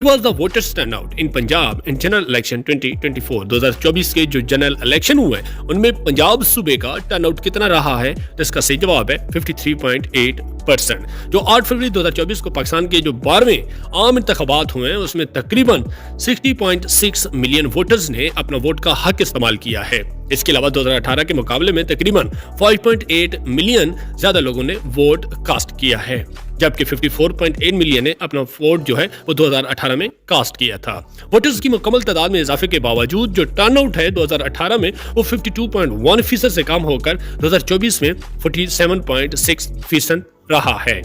was the voters turnout in Punjab in general election 2024 2024 के जो general election हुए उनमें पंजाब सूबे का टर्नआउट कितना रहा है, तो इसका सही जवाब है 53.8%। जो 8 फरवरी 2024 को पाकिस्तान के जो 12वें आम इंतखाबात हुए हैं उसमें तकरीबन 60.6 मिलियन वोटर्स ने अपना वोट का हक इस्तेमाल किया है। इसके अलावा 2018 के मुकाबले में तकरीबन 5.8 मिलियन ज्यादा लोगों ने वोट कास्ट किया है, जबकि 54.8 मिलियन ने अपना वोट जो है वो 2018 में कास्ट किया था। वोटर्स की मुकम्मल तादाद में इजाफे के बावजूद जो टर्नआउट है 2018 में वो 52.1% से कम होकर 2024 में 47.6% रहा है।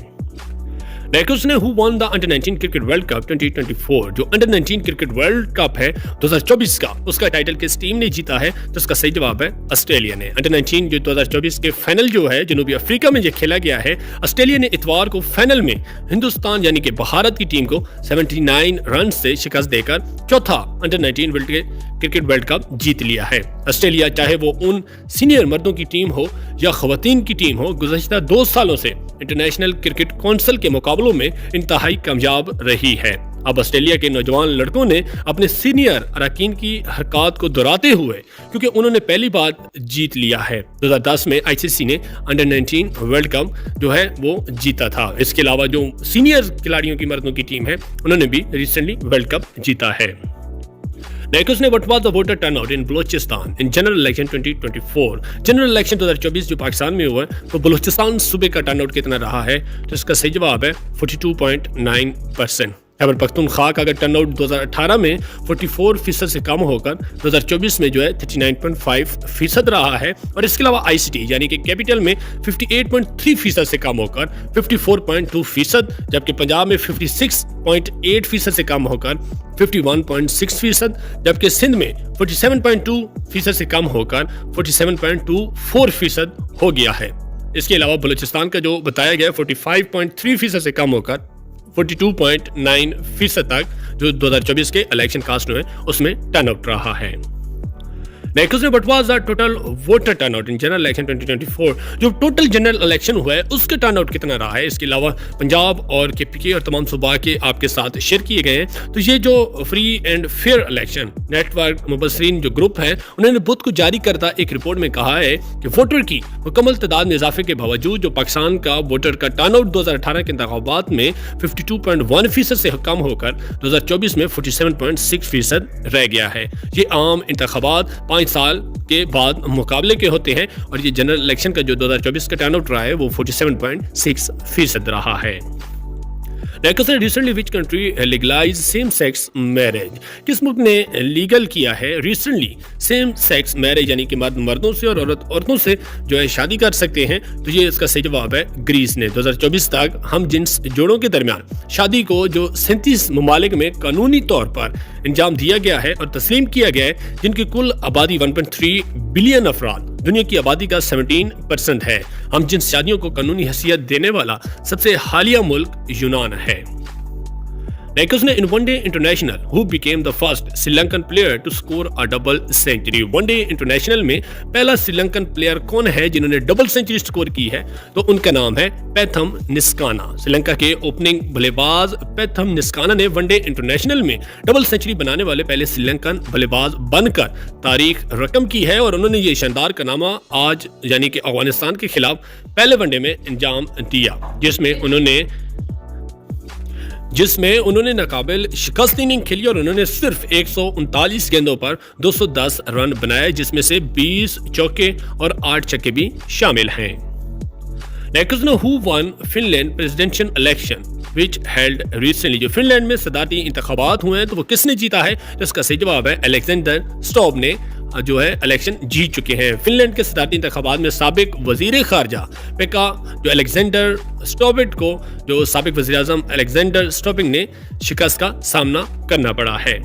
नेक्स्ट ने who one the under 19 cricket world cup 2024, जो अंडर 19 क्रिकेट वर्ल्ड कप है 2024 का, उसका टाइटल किस टीम ने जीता है, तो इसका सही जवाब है ऑस्ट्रेलिया ने। अंडर 19 जो 2024 के फाइनल जो है जनूबी अफ्रीका में जो खेला गया है, ऑस्ट्रेलिया ने इतवार को फाइनल में हिंदुस्तान यानी कि भारत की टीम को 79 रन से शिकस्त देकर चौथा अंडर 19 क्रिकेट वर्ल्ड कप जीत लिया है। ऑस्ट्रेलिया चाहे वो उन सीनियर मर्दों की टीम हो या खवातीन की टीम हो, गुज़श्ता 2 सालों से इंटरनेशनल क्रिकेट काउंसिल के मुकाबलों में इंतहाई कामयाब रही है। अब ऑस्ट्रेलिया के नौजवान लड़कों ने अपने सीनियर अरकान की हरकत को दोहराते हुए, क्योंकि उन्होंने पहली बार जीत लिया है, 2010 में आईसीसी ने अंडर 19 वर्ल्ड कप जो है वो जीता था। इसके अलावा जो सीनियर खिलाड़ियों की मर्दों की टीम है उन्होंने भी रिसेंटली वर्ल्ड कप जीता है। नेक्स्ट ने what was the voter turnout in Balochistan in general election 2024, general election 2024 जो पाकिस्तान में हुआ है तो बलोचिस्तान सूबे का टर्नआउट कितना रहा है, तो इसका सही जवाब है 42.9%। खैबर पख्तूनख्वा का अगर टर्नआउट 2018 में 44% से कम होकर 2024 में जो है 39.5% रहा है, और इसके अलावा आईसीटी यानी कि कैपिटल में 58.3% से कम होकर 54.2%, जबकि पंजाब में 56.8% से कम होकर 51.6%, जबकि सिंध में 47.2% से कम होकर 47.24% हो गया है। इसके अलावा बलूचिस्तान का जो बताया गया 45.3% से कम होकर 42.9% तक जो 2024 के इलेक्शन कास्ट हुए उसमें टर्नआउट रहा है। नेक्स्ट में what was the total voter turnout in general election 2024, जो टोटल जनरल इलेक्शन हुआ है उसका टर्नआउट कितना रहा है। इसके अलावा पंजाब और केपीके और तमाम सूबा के आपके साथ शेयर किए गए हैं। तो ये जो free and fair election network मुबसरीन जो ग्रुप है उन्होंने बुध को जारी करता एक रिपोर्ट में कहा है कि वोटर की मुकम्मल तादाद में इजाफे के बावजूद जो पाकिस्तान का वोटर का टर्नआउट 2018 के इंतखाबात में 52.1% से कम होकर 2024 में 47.6% रह गया है। ये आम इंतखाबात 5 साल के बाद मुकाबले के होते हैं, और ये जनरल इलेक्शन का जो 2024 का टर्नआउट रहा है वो 47.6% रहा है। Recently which country legalize same sex marriage, किस मुल्क ने लीगल किया है रिसेंटली सेम सेक्स मैरिज, यानी कि मर्द मर्दों से और औरत औरतों से जो है शादी कर सकते हैं, तो ये इसका सही जवाब है ग्रीस ने। 2024 तक हम जिन्स जोड़ों के दरमियान शादी को जो 37 ममालिक में कानूनी तौर पर अंजाम दिया गया है और तस्लीम किया गया है, जिनकी कुल आबादी 1.3 बिलियन अफराद दुनिया की आबादी का 17% है। हम जिन शादियों को कानूनी हैसियत देने वाला सबसे हालिया मुल्क यूनान है। नेक्स्ट ने in one day international who became the first Sri Lankan player to score a double century, one day international में पहला श्रीलंकन प्लेयर कौन है जिन्होंने डबल सेंचुरी स्कोर की है, तो उनका नाम है पैथम निस्काना। श्रीलंका के ओपनिंग बल्लेबाज पैथम निस्काना ने वनडे इंटरनेशनल में डबल सेंचुरी बनाने वाले पहले श्रीलंकन बल्लेबाज बनकर तारीख रकम की है, और उन्होंने ये शानदार कारनामा आज यानी कि अफगानिस्तान के खिलाफ पहले वनडे में अंजाम दिया, जिसमें उन्होंने नाकाबिल शिकस्त इनिंग खेली और उन्होंने सिर्फ 139 गेंदों पर 210 रन बनाए, जिसमें से 20 चौके और 8 छक्के भी शामिल हैं। Next know who one Finland presidential election which held recently, जो फिनलैंड में सदारती इंतखाबात हुए हैं तो वो किसने जीता है, तो इसका सही जवाब है अलेक्जेंडर स्टॉब ने जो है इलेक्शन जीत चुके हैं। फिनलैंड के सदारती इंतखाबात में साबिक वजीर खारजा पेका जो अलेक्जेंडर स्टॉबिट को जो साबिक वजीर आजम अलेक्जेंडर स्टॉबिंग ने शिकस्त का सामना करना पड़ा है।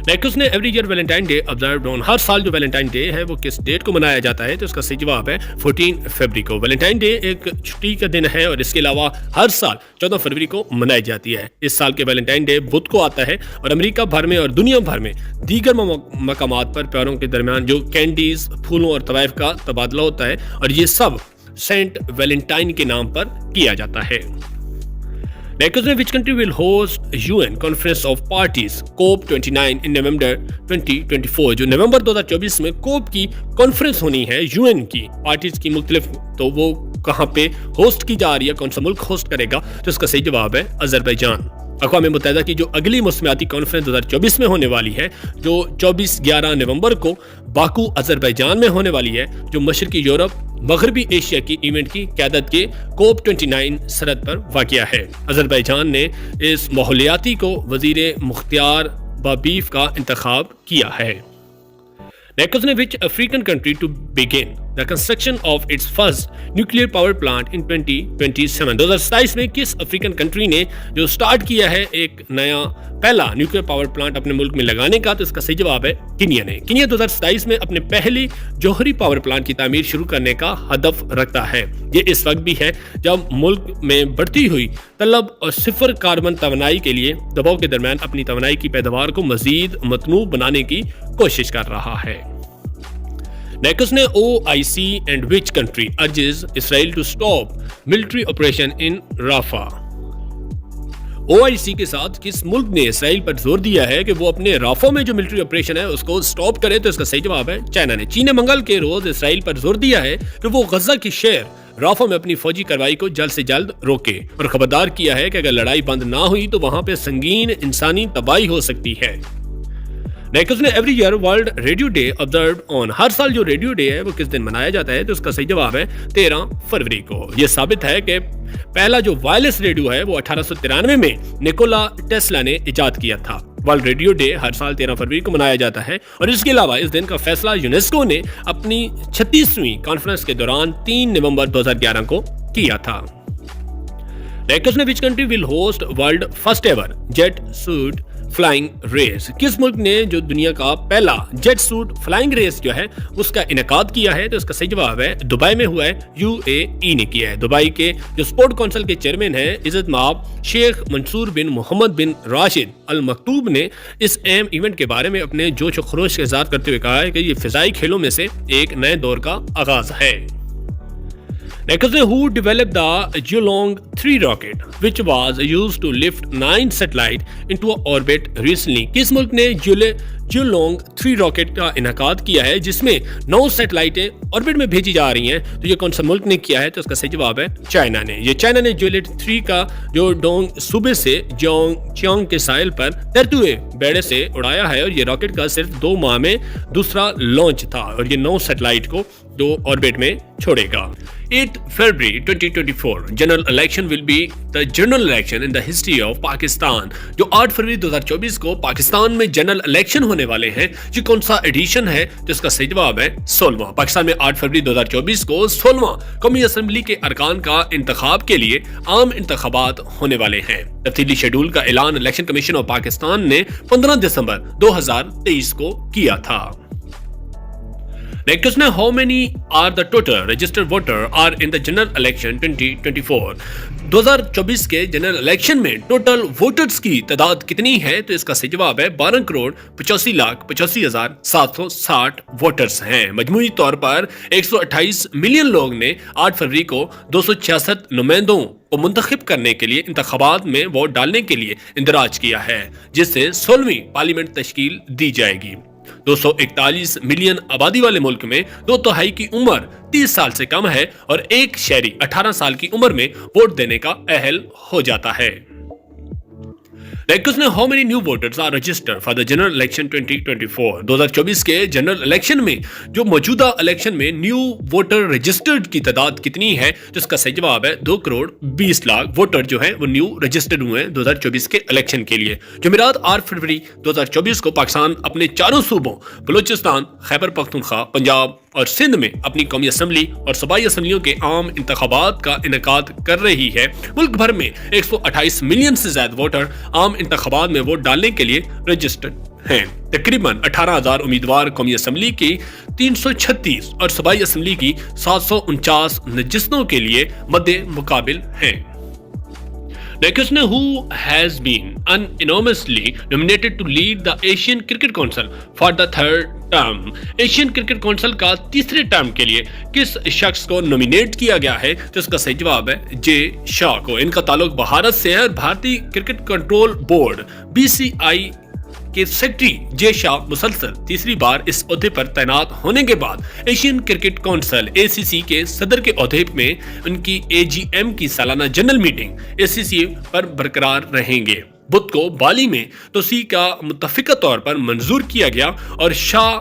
नेक्स्ट ने every year Valentine Day observed on, हर साल जो वैलेंटाइन डे है वो किस डेट को मनाया जाता है, तो इसका सही जवाब है 14 फरवरी को। वैलेंटाइन डे एक छुट्टी का दिन है और इसके अलावा हर साल 14 फरवरी को मनाई जाती है। इस साल के वैलेंटाइन डे बुध को आता है और अमेरिका भर में और दुनिया भर में दीगर मकामात पर प्यारों के दरमियान जो कैंडीज, फूलों और तवाइफ का तबादला होता है, और ये सब सेंट वैलेंटाइन के नाम पर किया जाता है। Next question, which country will host UN Conference of Parties COP29 in November 2024? जो नवंबर 2024 में COP की कॉन्फ्रेंस होनी है UN की पार्टीज की मुख्तलिफ, तो वो कहाँ पे होस्ट की जा रही है, कौन सा मुल्क होस्ट करेगा? तो इसका सही जवाब है अजरबैजान। अक़वाम मुत्तहिदा की जो अगली मौसमियाती कॉन्फ्रेंस 2024 में होने वाली है, जो 24-11 नवंबर को बाकू अजरबैजान में होने वाली है, जो मशरकी यूरोप मगरबी एशिया की इवेंट की क़यादत के COP29 सरहद पर वाक़िया है। अजरबैजान ने इस माहौलियाती को वज़ीर मुख्तियार बाबीफ का इंतखाब किया है। Next question, which African country to begin the construction of its first nuclear power plant in 2027? 2027 में किस अफ्रीकन कंट्री ने जो स्टार्ट किया है एक नया पहला न्यूक्लियर पावर प्लांट अपने मुल्क में लगाने का? तो इसका सही जवाब है कीनिया ने। कीनिया 2027 में अपने पहले जौहरी पावर प्लांट की तामीर शुरू करने का हदफ रखता है। ये इस वक्त भी है जब मुल्क में बढ़ती हुई तलब और सिफर कार्बन तवानाई के लिए दबाव के दरमियान अपनी तवानाई की पैदावार को मजीद मतनू बनाने की कोशिश कर रहा है। नेक्स्ट ने OIC and which country urges Israel to stop military operation in Rafah? OIC के साथ किस मुल्क ने इसराइल पर जोर दिया है कि वो अपने राफा में जो मिलिट्री ऑपरेशन है उसको स्टॉप करे? तो इसका सही जवाब है चाइना ने। चीन ने मंगल के रोज इसराइल पर जोर दिया है कि वो गजा की शहर राफा में अपनी फौजी कार्रवाई को जल्द से जल्द रोके और खबरदार किया है कि अगर लड़ाई बंद ना हुई तो वहां पे संगीन इंसानी तबाही हो सकती है। नेक्स्ट ने every year World Radio Day observe on, हर साल जो रेडियो डे है वो किस दिन मनाया जाता है? तो उसका सही जवाब है 13 फरवरी को। यह साबित है कि पहला जो वायरलेस रेडियो है वो 1893 में निकोला टेस्ला ने इजाद किया था। वर्ल्ड रेडियो डे हर साल 13 फरवरी को मनाया जाता है और इसके अलावा इस दिन का फैसला यूनेस्को ने अपनी 36वीं कॉन्फ्रेंस के दौरान 3 नवंबर 2011 को किया था। नेक्स्ट ने which country will host world first ever jet suit flying race? किस मुल्क ने जो दुनिया का पहला जेट सूट फ्लाइंग रेस जो है उसका इनेकाद किया है? तो इसका सही जवाब है दुबई में हुआ है, UAE ने किया है। दुबई के जो स्पोर्ट काउंसिल के चेयरमैन हैं इज्जत माब शेख मंसूर बिन मोहम्मद बिन राशिद अल मकतूब ने इस अहम इवेंट के बारे में अपने जोश और खरोश के इज़हार करते हुए कहा है कि ये फिजाई खेलों में से एक नए दौर का आगाज है। Next, who developed the Zhulong 3 rocket, which was used to lift 9 satellites into orbit recently? किस मुल्क ने Zhulong 3 रॉकेट का इनकाद किया है जिसमें 9 सैटेलाइटें ऑर्बिट में भेजी जा रही हैं? तो ये कौन सा मुल्क ने किया है? तो इसका सही जवाब है चाइना ने। ये चाइना ने Zhulong 3 का जो डोंग सूबे से जोंगचियांग के साहिल पर तैरते हुए बेड़े से उड़ाया है और ये रॉकेट का सिर्फ 2 माह में दूसरा लॉन्च था और ये 9 सैटेलाइट को जो ऑर्बिट में छोड़ेगा। 8 February 2024 general election will be the general election in the history of Pakistan. जो 8 फरवरी 2024 को पाकिस्तान में जनरल इलेक्शन होने वाले हैं, ये कौन सा एडिशन है? तो इसका सही जवाब है 16वां। पाकिस्तान में 8 फरवरी 2024 को 16वां कौमी असम्बली के अरकान का इंतखाब के लिए आम इंतखाबात होने वाले हैं। तफसीली शेड्यूल का ऐलान इलेक्शन कमीशन ऑफ पाकिस्तान ने 15 दिसंबर 2023 को किया था। Next question, how many are the total registered voter are in the general election 2024? 2024 के जनरल इलेक्शन में टोटल वोटर्स की तादाद कितनी है? तो इसका सही जवाब है 12,85,85,760 वोटर्स हैं। मजमूई तौर पर 128 मिलियन लोग ने 8 फरवरी को 266 नुमाइंदों को मुंतखब करने के लिए इंतखाबात में वोट डालने के लिए इंदराज किया है, जिससे 16वीं पार्लियामेंट तश्कील दी जाएगी। 241 मिलियन आबादी वाले मुल्क में 2/3 की उम्र 30 साल से कम है और एक शहरी 18 साल की उम्र में वोट देने का अहल हो जाता है। नेक्स्ट ने how many new voters are registered for the general election 2024? 2024 के जनरल इलेक्शन में जो मौजूदा इलेक्शन में न्यू वोटर रजिस्टर्ड की तादाद कितनी है? तो इसका सही जवाब है 2,20,00,000 वोटर जो है वो न्यू रजिस्टर्ड हुए हैं 2024 के इलेक्शन के लिए। जुमेरात 8 फरवरी 2024 को पाकिस्तान अपने चारों सूबों बलूचिस्तान, खैबर पख्तूनख्वा, पंजाब और सिंध में अपनी कौमी असम्बली और सूबाई असम्बलियों के आम इंतखाबात का इनेकाद कर रही है। मुल्क भर में 128 मिलियन से ज्यादा वोटर आम इंतखाबात में वोट डालने के लिए रजिस्टर्ड हैं। तकरीबन 18,000 उम्मीदवार कौमी असम्बली की 336 और सूबाई असम्बली की 749 नशिस्तों के लिए मद्दे मुकाबिल हैं। Next, who has been unanimously nominated to lead the Asian Cricket Council for the third term. Asian cricket council का तीसरे टर्म के लिए किस शख्स को नॉमिनेट किया गया है, तो इसका सही जवाब है जे शाह को। इनका ताल्लुक भारत से है और भारतीय क्रिकेट कंट्रोल बोर्ड BCI के सेक्रेटरी जे शाह मुसलसल तीसरी बार इस ओहदे पर तैनात होने के बाद एशियन क्रिकेट काउंसिल ACC के सदर के ओहदे में उनकी AGM की सालाना जनरल मीटिंग ACC पर बरकरार रहेंगे। बुध को बाली में तोसी का मुत्तफिका तौर पर मंजूर किया गया और शाह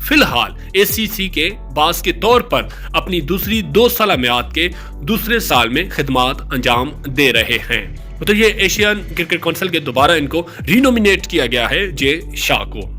फिलहाल ACC के बास के तौर पर अपनी दूसरी 2 साला मियाद के दूसरे साल में खिदमात अंजाम दे रहे हैं। तो ये एशियन क्रिकेट काउंसिल के दोबारा इनको रीनोमिनेट किया गया है जे शाह को।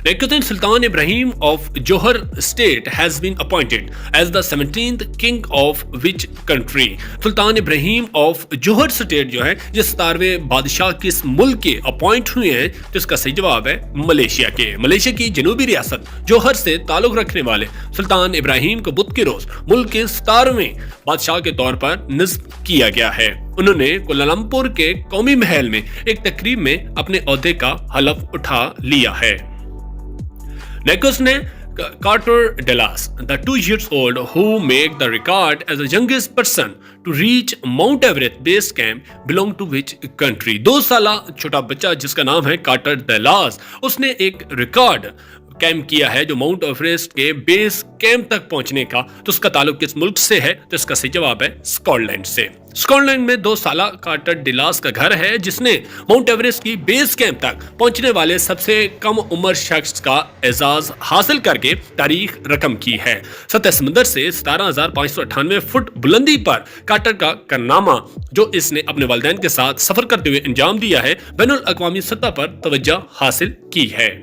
Nekuddin Sultan Ibrahim of Johor State has been appointed as the 17th king of which country? Sultan Ibrahim of Johar state जो है ये 17वें बादशाह किस मुल्क के अपॉइंट हुए हैं, तो इसका सही जवाब है मलेशिया के। मलेशिया की जनूबी रियासत जोहर से ताल्लुक रखने वाले सुल्तान इब्राहिम को बुध के रोज मुल्क के 17वें बादशाह के तौर पर निस्ब किया गया है। उन्होंने कोलालमपुर के कौमी महल में एक तकरीब में अपने ओहदे का हलफ उठा लिया है। Next ne Carter Delas, the 2 years old who made the record as the youngest person to reach Mount Everest base camp, belong to which country? 2 साला छोटा बच्चा जिसका नाम है कार्टर डेलास, उसने एक रिकॉर्ड कैंप किया है जो माउंट एवरेस्ट के बेस कैंप तक पहुंचने का, तो उसका ताल्लुक किस मुल्क से है, तो इसका सही जवाब है स्कॉटलैंड से। स्कॉटलैंड में 2 साला कार्टर डिलास का घर है जिसने माउंट एवरेस्ट की बेस कैंप तक पहुंचने वाले सबसे कम उम्र शख्स का एजाज हासिल करके तारीख रकम की है। सतह समुद्र से 17,598 फुट बुलंदी पर कार्टर का कारनामा जो इसने अपने वालिदैन के साथ सफर करते हुए अंजाम दिया है, बैनुल अक़वामी सतह पर तवज्जो हासिल की है।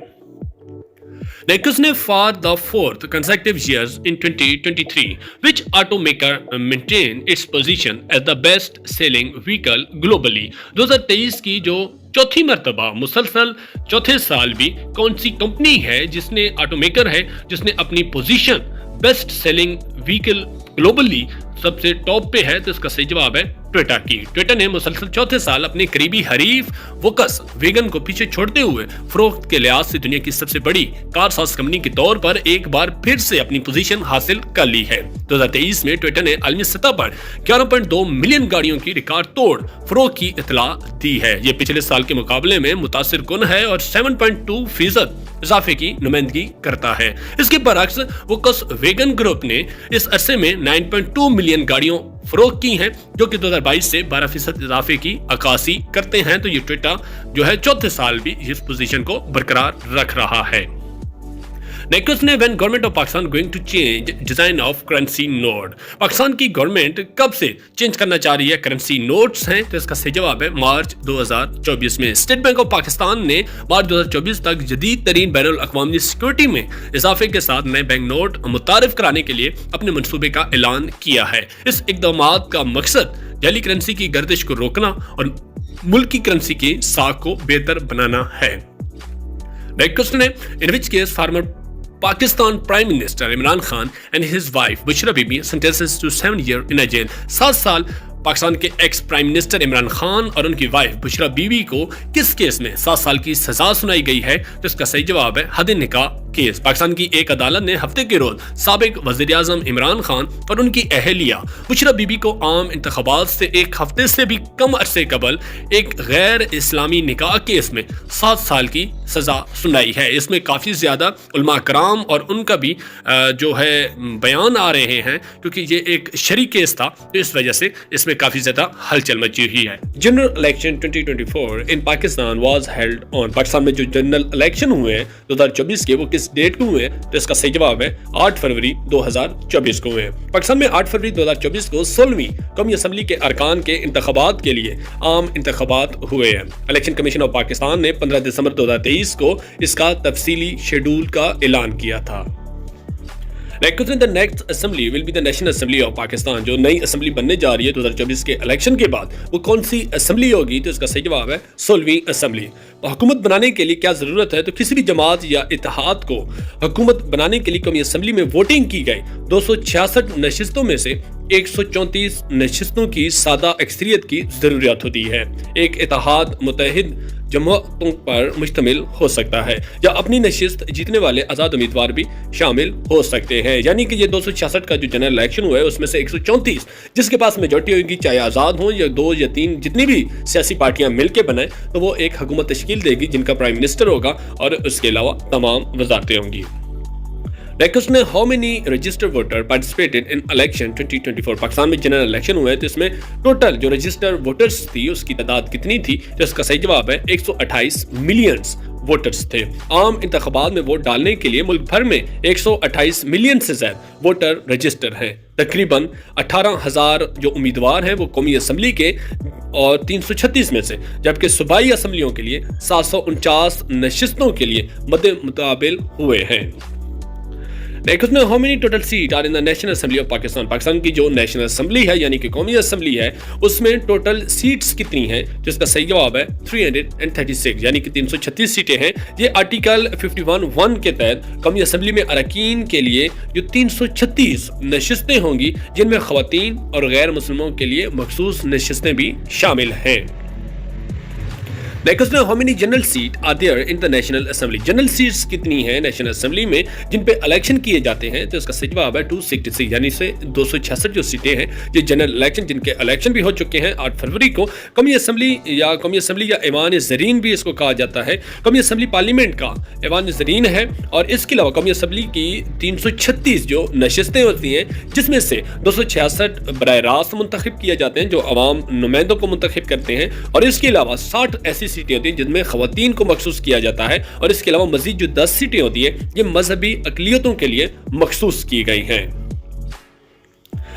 Next ने for the 4th consecutive years in 2023, which automaker maintained its position as the best selling vehicle globally? 2023 की जो चौथी मर्तबा मुसलसल चौथे साल भी कौन सी कंपनी है जिसने ऑटोमेकर है जिसने अपनी position best selling vehicle globally सबसे टॉप पे है, तो इसका सही जवाब है टोयोटा की। टोयोटा ने मुसलसल चौथे साल अपने करीबी हरीफ वोक्स वैगन को पीछे छोड़ते हुए फरोख्त के लिहाज से दुनिया की सबसे बड़ी कार साज कंपनी के तौर पर एक बार फिर से अपनी पोजीशन हासिल कर ली है। 2023 में टोयोटा ने आलमी सतह पर 11.2 मिलियन गाड़ियों की रिकॉर्ड तोड़ फरोख्त की इतला दी है। ये पिछले साल के मुकाबले में मुतासिर कुन है और 7.2% इजाफे की नुमाइंदगी करता है। इसके बरअक्स वोक्स वैगन ग्रुप ने इस अरसे में 9.2 मिलियन गाड़ियों फरोख्त की हैं जो कि 2022 से 12% इजाफे की अक्कासी करते हैं। तो ये टोयोटा जो है चौथे साल भी इस पोजीशन को बरकरार रख रहा है। नेक्स्ट ने when government of Pakistan going to change design of currency note? Pakistan की गवर्नमेंट कब से चेंज करना चाह रही है करेंसी नोट्स हैं, तो इसका सही जवाब है मार्च 2024 में। स्टेट बैंक ऑफ पाकिस्तान ने मार्च 2024 तक जदीद तरीन बैनुल अक़वामी सिक्योरिटी में इजाफे के साथ नए बैंक नोट मुतारिफ कराने के लिए अपने मंसूबे का ऐलान किया है। इस इक़दामात का मकसद जाली करेंसी की गर्दिश को रोकना और मुल्क की करेंसी की साख को बेहतर बनाना है। नेक्स्ट ने in which case former Pakistan Prime Minister Imran Khan and his wife Bushra Bibi sentences to 7 years in a jail। 7 साल पाकिस्तान के ex prime minister Imran Khan और उनकी वाइफ बुशरा बीवी को किस केस में 7 साल की सजा सुनाई गई है, तो इसका सही जवाब है हद निकाह केस। पाकिस्तान की एक अदालत ने हफ्ते के रोज साबिक वज़ीर आज़म इमरान खान और उनकी अहलिया बुशरा बीबी को आम इंतखाबात से एक हफ्ते से भी कम अरसे कबल एक गैर इस्लामी निकाह केस में 7 साल की सजा सुनाई है। इसमें काफ़ी ज़्यादा उलमा कराम और उनका भी जो है बयान आ रहे हैं, क्योंकि ये एक शरी केस था, तो इस वजह से इसमें काफी ज्यादा हलचल मची हुई है। General election 2024 in Pakistan was held on. Pakistan में जो जनरल इलेक्शन हुए हैं 2024 के, वो किस डेट को हुए हैं, तो इसका सही जवाब है 8 फरवरी 2024 को हुए हैं। पाकिस्तान में 8 फरवरी 2024 को 16वीं कौमी असम्बली के अरकान के इंतखाबात के लिए आम इंतखाबात हुए हैं। इलेक्शन कमीशन ऑफ पाकिस्तान ने 15 दिसंबर 2023 को इसका तफसीली शेड्यूल का ऐलान किया था। The next assembly will be the National Assembly of Pakistan. जो नई असम्बली बनने जा रही है 2024 के इलेक्शन के बाद, वो कौन सी असम्बली होगी? तो इसका सही जवाब है 16वीं असम्बली। हुकूमत बनाने के लिए क्या ज़रूरत है? तो किसी भी जमात या इत्तेहाद को हुकूमत बनाने के लिए कौमी असम्बली में वोटिंग की गई 266 नशिस्तों में से 134 नशिस्तों की सादा अक्सरियत की ज़रूरत होती है। एक इत्तेहाद मुत्तहिद जमातों पर मुश्तमिल हो सकता है या अपनी नशिस्त जीतने वाले आज़ाद उम्मीदवार भी शामिल हो सकते हैं। यानी कि ये 266 का जो जनरल इलेक्शन हुआ है उसमें से 134 जिसके पास मेजॉरिटी होगी, चाहे आज़ाद हो या 2 या 3 जितनी भी सियासी पार्टियां मिलकर बनाएं, तो वो एक हुकूमत तश्कील देगी जिनका प्राइम मिनिस्टर होगा और उसके अलावा तमाम वजारतें होंगी। नेक्स्ट में how many registered voter participated in election 2024। Pakistan में जनरल इलेक्शन हुए तो इसमें टोटल जो रजिस्टर्ड वोटर्स थी उसकी तादाद कितनी थी? तो इसका सही जवाब है 128 मिलियन वोटर्स थे। आम इंतखाबात में वोट डालने के लिए मुल्क भर में 128 मिलियन से ज्यादा वोटर रजिस्टर हैं। तकरीबन 18,000 जो उम्मीदवार हैं वो कौमी असम्बली के और 336 में से, जबकि सूबाई असम्बलियों के लिए 749 नशिस्तों के लिए मद्दे मुताबिल हुए हैं। नेक्स्ट में how many total seat are in the national assembly of Pakistan. Pakistan की जो नेशनल असेंबली है यानी कि कौमी असेंबली है उसमें टोटल सीट्स कितनी हैं? जिसका सही जवाब है 336 यानी कि 336 सीटें हैं। ये आर्टिकल 51(1) के तहत कौमी असेंबली में अरकान के लिए जो 336 नशिस्तें होंगी जिनमें खवातीन और गैर मुस्लिमों के लिए मखसूस नशिस्तें भी शामिल हैं। Next how many general seat are there in the national assembly. General seats कितनी हैं नेशनल असेंबली में जिन पे इलेक्शन किए जाते हैं? तो इसका सही जवाब है 266 यानी से 266 जो सीटें हैं ये जनरल इलेक्शन जिनके इलेक्शन भी हो चुके हैं 8 फरवरी को। कौमी असेंबली या ऐवान ज़रीन भी इसको कहा जाता है। कौमी असेंबली पार्लियामेंट का ऐवान ज़रीन है और इसके अलावा कौमी असेंबली की 336 जो नशिस्तें होती हैं जिसमें से 266 बराह रास्त मुंतखब किए जाते हैं जो अवाम नुमाइंदों को मुंतखब करते हैं, और इसके अलावा 60 ऐसी सीटें होती हैं जिनमें खवातीन को मखसूस किया जाता है, और इसके अलावा मजीद जो 10 सीटें होती हैं ये मजहबी अकलियतों के लिए मखसूस की गई हैं।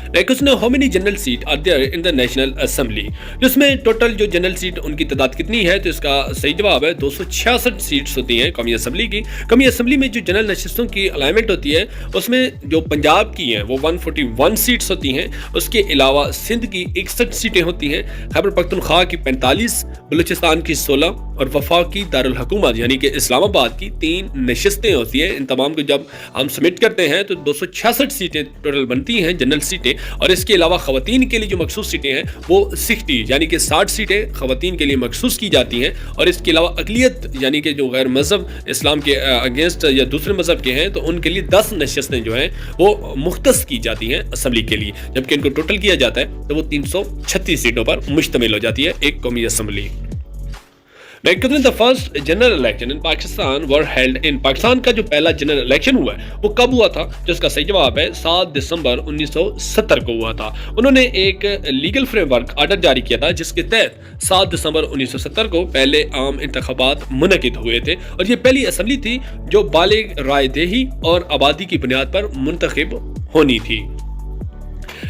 Next how many general seat are there in the national assembly. जिसमें टोटल जो जनरल सीट उनकी तादाद कितनी है? तो इसका सही जवाब है 266 सीट्स होती हैं कौमी असेंबली की। कौमी असेंबली में जो जनरल नशिस्तों की अलाइनमेंट होती है उसमें जो पंजाब की हैं वो 141 सीट्स होती हैं। उसके अलावा सिंध की 61 सीटें होती हैं, खैबर पख्तूनख्वा की 45, बलूचिस्तान की 16 और वफाक की दारुल हुकूमत यानी कि इस्लामाबाद की 3 नशिस्तें होती हैं। इन तमाम को जब हम सबमिट करते हैं तो 266 सीटें टोटल बनती हैं जनरल सीटें, और इसके अलावा खवातीन के लिए जो मखसूस सीटें हैं वो 60 यानी कि 60 सीटें खवातीन के लिए मखसूस की जाती हैं, और इसके अलावा अकलियत यानी कि जो गैर मज़हब इस्लाम के अगेंस्ट या दूसरे मज़हब के हैं तो उनके लिए 10 नशिस्तें जो हैं वो मुख्तस की जाती हैं असम्बली के लिए, जबकि इनको टोटल किया जाता है तो वो 336 सीटों पर मुश्तमिल हो जाती है एक कौमी assembly. The first general election in Pakistan were held in Pakistan का जो पहला जनरल इलेक्शन हुआ है वो कब हुआ था? जिसका सही जवाब है 7 दिसंबर 1970 को हुआ था। उन्होंने एक लीगल फ्रेमवर्क आर्डर जारी किया था जिसके तहत 7 दिसंबर 1970 को पहले आम इंतखाबात मुनक़िद हुए थे, और ये पहली असम्बली थी जो बालिग राय दही और आबादी की बुनियाद पर मुंतखब होनी थी।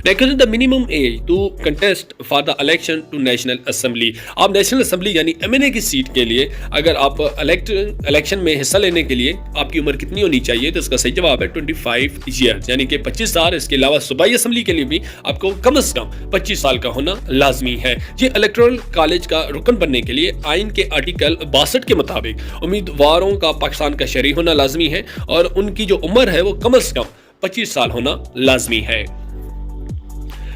Next the minimum age to contest for the election to National Assembly। आप नेशनल असेंबली यानी MNA की सीट के लिए अगर आप इलेक्शन में हिस्सा लेने के लिए आपकी उम्र कितनी होनी चाहिए? तो इसका सही जवाब है 25 ईयर्स यानी कि 25 साल। इसके अलावा सूबाई असेंबली के लिए भी आपको कम से कम 25 साल का होना लाजमी है। ये इलेक्टोरल कॉलेज का रुकन बनने के लिए आइन के आर्टिकल 62 के मुताबिक उम्मीदवारों का पाकिस्तान का शहरी होना लाजमी है और उनकी जो उम्र है वो कम से कम 25 साल होना लाजमी है।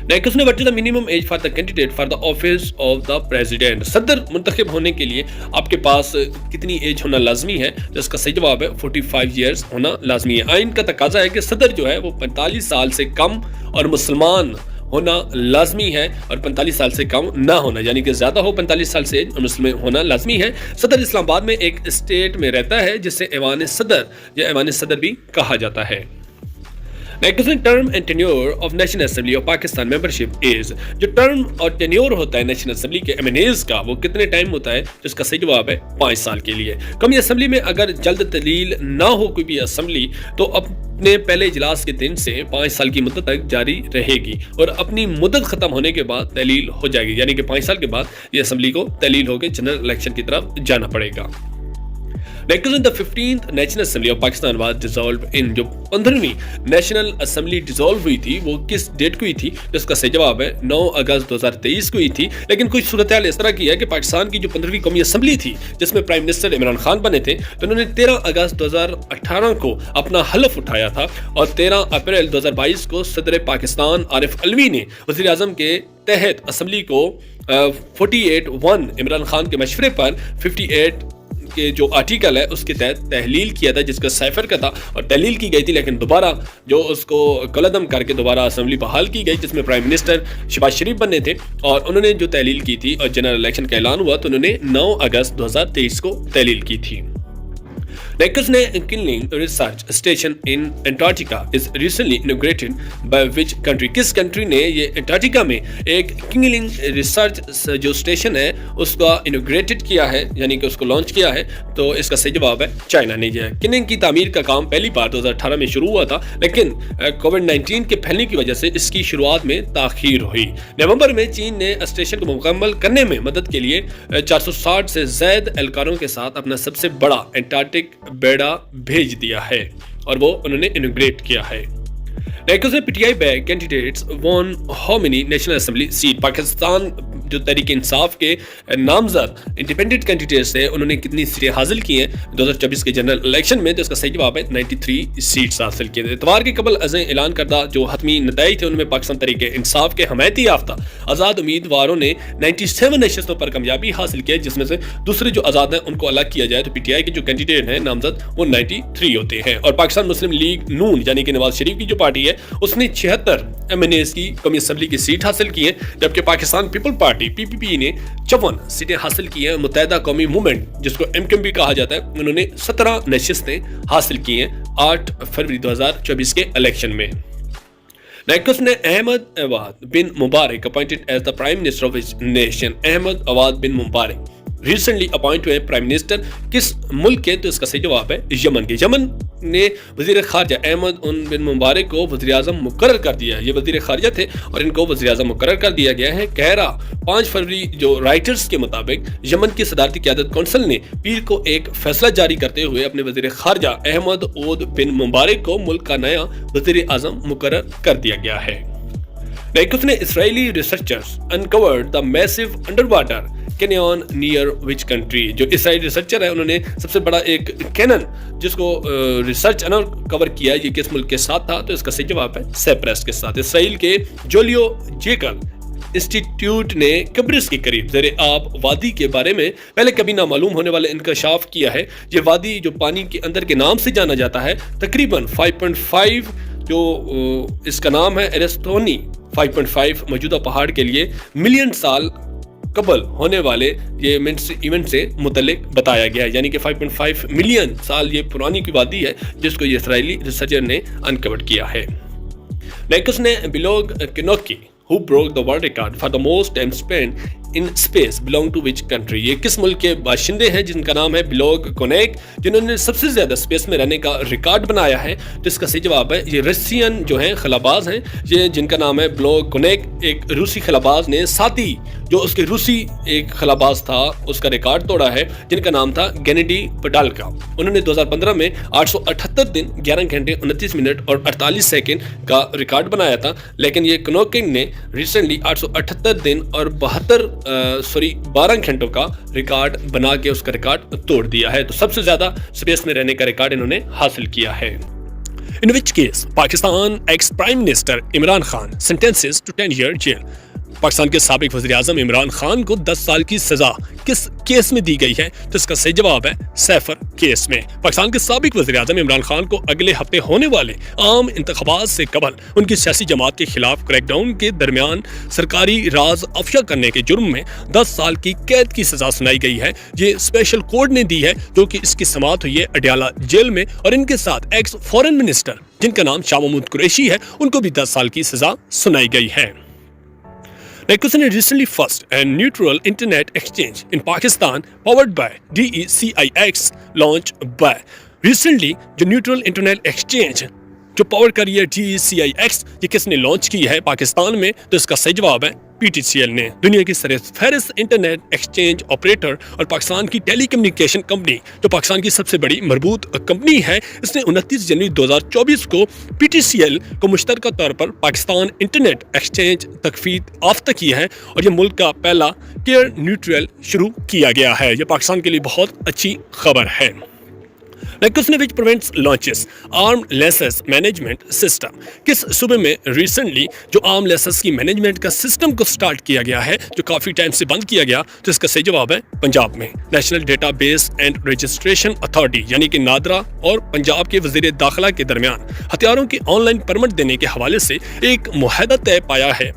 नेक्स्ट ने what is the minimum age for the candidate for the office of the president. सदर मुंतखब होने के लिए आपके पास कितनी एज होना लाजमी है? तो इसका सही जवाब है 45 ईयर्स होना लाजमी है। आइन का तकाजा है कि सदर जो है वो 45 साल से कम और मुसलमान होना लाजमी है, और 45 साल से कम ना होना यानी कि ज्यादा हो 45 साल से मुस्लिम होना लाजमी है। सदर इस्लामाबाद में एक स्टेट में रहता है जिसे ऐवान सदर या ऐवान सदर भी कहा जाता है। Next term and tenure of national assembly of Pakistan membership is. जो टर्म और टेन्योर होता है नेशनल असेंबली के एमएनएज का वो कितने टाइम होता है? जिसका सही जवाब है 5 साल के लिए। कौमी असेंबली में अगर जल्द तलील ना हो कोई भी असेंबली तो अपने पहले इजलास के दिन से 5 साल की मुद्दत तक जारी रहेगी, और अपनी मुद्दत खत्म होने के बाद तलील हो जाएगी यानी कि 5 साल के बाद ये असेंबली को तलील होकर जनरल इलेक्शन की तरफ जाना पड़ेगा। Because the 15th National Assembly of Pakistan was dissolved in جو 15ویں نیشنل اسمبلی ڈیزالو ہوئی تھی وہ کس ڈیٹ کو ہوئی تھی؟ جس کا صحیح جواب ہے 9 اگست 2023 کو ہوئی تھی. لیکن کچھ صورتحال اس طرح کی ہے کہ پاکستان کی جو 15ویں قومی اسمبلی تھی جس میں پرائم منسٹر عمران خان بنے تھے تو انہوں نے 13 اگست 2018 کو اپنا حلف اٹھایا تھا اور 13 اپریل 2022 کو صدر پاکستان عارف علوی نے وزیر اعظم کے تحت اسمبلی کو 48(1) عمران خان کے مشورے پر 58 کہ جو آرٹیکل ہے اس کے تحت تحلیل کیا تھا جس کا سائفر کا تھا اور تحلیل کی گئی تھی. لیکن دوبارہ جو اس کو کالعدم کر کے دوبارہ اسمبلی بحال کی گئی جس میں پرائم منسٹر شہباز شریف بنے تھے اور انہوں نے جو تحلیل کی تھی اور جنرل الیکشن کا اعلان ہوا تو انہوں نے 9 اگست 2023 کو تحلیل کی تھی. Lakers Kinling Research Station in Antarctica is recently inaugurated by which country? کس کنٹری نے یہ انٹارکٹیکا میں ایک کنگلنگ ریسرچ جو اسٹیشن ہے اس کا انوگریٹڈ کیا ہے یعنی کہ اس کو لانچ کیا ہے؟ تو اس کا صحیح جواب ہے چائنا نے. جو ہے کنگلنگ کی تعمیر کا کام پہلی بار 2018 میں شروع ہوا تھا لیکن کووڈ-19 کے پھیلنے کی وجہ سے اس کی شروعات میں تاخیر ہوئی. نومبر میں چین نے اسٹیشن کو مکمل کرنے میں مدد کے لیے 460 سے زائد اہلکاروں کے ساتھ اپنا سب سے بڑا انٹارکٹک بیڑا بھیج دیا ہے اور وہ انہوں نے انوگریٹ کیا ہے. نیکوز P T I back candidates won how many National Assembly seat? Pakistan جو تحریک انصاف کے نامزد انڈیپینڈنٹ کینڈیڈیٹس ہیں انہوں نے کتنی سیٹیں حاصل کی ہیں 2024 کے جنرل الیکشن میں؟ تو اس کا صحیح جواب ہے 93 سیٹس حاصل کی ہیں. اتوار کے قبل ازیں اعلان کردہ جو حتمی نتائج تھے ان میں پاکستان تحریک انصاف کے حمایتی یافتہ آزاد امیدواروں نے 97 نشستوں پر کامیابی حاصل کی ہے جس میں سے دوسرے جو آزاد ہیں ان کو الگ کیا جائے تو پی ٹی آئی کے جو کینڈیڈیٹ ہیں نامزد وہ 93 ہوتے ہیں. اور پاکستان مسلم لیگ نون یعنی کہ نواز شریف کی جو پارٹی ہے اس نے 76 ایم این ایز کی قومی اسمبلی کی سیٹ حاصل کی ہیں جبکہ پاکستان پیپل پارٹی پی پی پی نے 54 سیٹیں حاصل کی ہیں. متحدہ قومی موومنٹ جس کو ایم کیو بھی کہا جاتا ہے انہوں نے 17 نشستیں حاصل کی ہیں 8 فروری 2024 کے الیکشن میں. نیکس نے Ahmad Awad bin Mubarak appointed as the prime minister of his nation. Ahmad Awad bin Mubarak recently appoint ہوئے پرائم منسٹر کس ملک کے؟ تو اس کا صحیح جواب ہے یمن کے. یمن نے وزیر خارجہ احمد بن مبارک کو وزیر اعظم مقرر کر دیا. یہ وزیر خارجہ تھے اور ان کو وزیر اعظم مقرر کر دیا گیا ہے. کہرا 5 فروری جو رائٹرز کے مطابق یمن کی صدارتی قیادت کونسل نے پیر کو ایک فیصلہ جاری کرتے ہوئے اپنے وزیر خارجہ احمد عود بن مبارک کو ملک کا نیا وزیر اعظم مقرر کر دیا گیا ہے. نیکس نے Israeli researchers uncovered the massive under water canyon near which country? جو اسرائیلی ریسرچر ہے انہوں نے سب سے بڑا ایک کینن جس کو ریسرچ کور کیا یہ کس ملک کے ساتھ تھا؟ تو اس کا صحیح جواب ہے سیپرس کے ساتھ. اسرائیل کے جولیو جیکل انسٹیٹیوٹ نے قبرص کے قریب زیر آب وادی کے بارے میں پہلے کبھی نامعلوم ہونے والے انکشاف کیا ہے. یہ وادی جو پانی کے اندر کے نام سے جانا جاتا ہے تقریباً 5.5 جو اس کا نام ہے ایرستونی 5.5 موجودہ پہاڑ کے لیے ملین سال قبل ہونے والے یہ ایونٹ سے متعلق بتایا گیا ہے یعنی کہ 5.5 ملین سال یہ پرانی کی وادی ہے جس کو یہ اسرائیلی ریسرچر نے انکور کیا ہے. نیکس نے blog کنوکی who broke the world record for the most time spent in space belong to which country? یہ کس ملک کے باشندے ہیں جن کا نام ہے بلوگ کونیک جنہوں نے سب سے زیادہ اسپیس میں رہنے کا ریکارڈ بنایا ہے؟ تو اس کا صحیح جواب ہے یہ رسین جو ہیں خلاباز ہیں یہ جن کا نام ہے بلوگ کونیک. ایک روسی خلاباز نے ساتھی جو اس کے روسی ایک خلاباز تھا اس کا ریکارڈ توڑا ہے جن کا نام تھا گینیڈی پڈالکا. انہوں نے 2015 میں 878 دن 11 گھنٹے 29 منٹ اور 48 سیکنڈ کا ریکارڈ بنایا تھا لیکن یہ کنوکنگ نے ریسنٹلی 878 دن اور 12 گھنٹوں کا ریکارڈ بنا کے اس کا ریکارڈ توڑ دیا ہے. تو سب سے زیادہ اسپیس میں رہنے کا ریکارڈ انہوں نے حاصل کیا ہے. In which case Pakistan ex-Prime Minister Imran Khan sentences to 10-year jail. Pakistan کے سابق وزیر اعظم عمران خان کو 10 سال کی سزا کس کیس میں دی گئی ہے؟ تو اس کا صحیح جواب ہے سیفر کیس میں. پاکستان کے سابق وزیر اعظم عمران خان کو اگلے ہفتے ہونے والے عام انتخابات سے قبل ان کی سیاسی جماعت کے خلاف کریک ڈاؤن کے درمیان سرکاری راز افشا کرنے کے جرم میں 10 سال کی قید کی سزا سنائی گئی ہے. یہ اسپیشل کورٹ نے دی ہے جو کہ اس کی سماعت ہوئی ہے اڈیالہ جیل میں اور ان کے ساتھ ایکس فورن منسٹر جن کا نام شاہ محمود قریشی ہے ان کو بھی 10 سال کی سزا سنائی گئی ہے. Next recently first and neutral internet exchange in Pakistan powered by DECIX launched by recently جو نیوٹرل انٹرنیٹ ایکسچینج جو پاور کر رہی ہے DECIX یہ کس نے لانچ کی ہے پاکستان میں؟ تو اس کا صحیح جواب ہے PTCL نے دنیا کی سرفہرست انٹرنیٹ ایکسچینج آپریٹر اور پاکستان کی ٹیلی کمیونیکیشن کمپنی جو پاکستان کی سب سے بڑی مربوط کمپنی ہے، اس نے 29 جنوری 2024 کو PTCL کو مشترکہ طور پر پاکستان انٹرنیٹ ایکسچینج تخفیف یافتہ کی ہے، اور یہ ملک کا پہلا کیئر نیوٹرل شروع کیا گیا ہے۔ یہ پاکستان کے لیے بہت اچھی خبر ہے۔ which prevents launches armed lessons management system کس صوبے میں ریسنٹلی جو آرم لیسنس کی مینجمنٹ کا سسٹم کو سٹارٹ کیا گیا ہے جو کافی ٹائم سے بند کیا گیا، تو اس کا صحیح جواب ہے پنجاب میں۔ National data base and registration authority یعنی کہ نادرا اور پنجاب کے وزیر داخلہ کے درمیان ہتھیاروں کی آن لائن پرمٹ دینے کے حوالے سے ایک معاہدہ طے پایا ہے،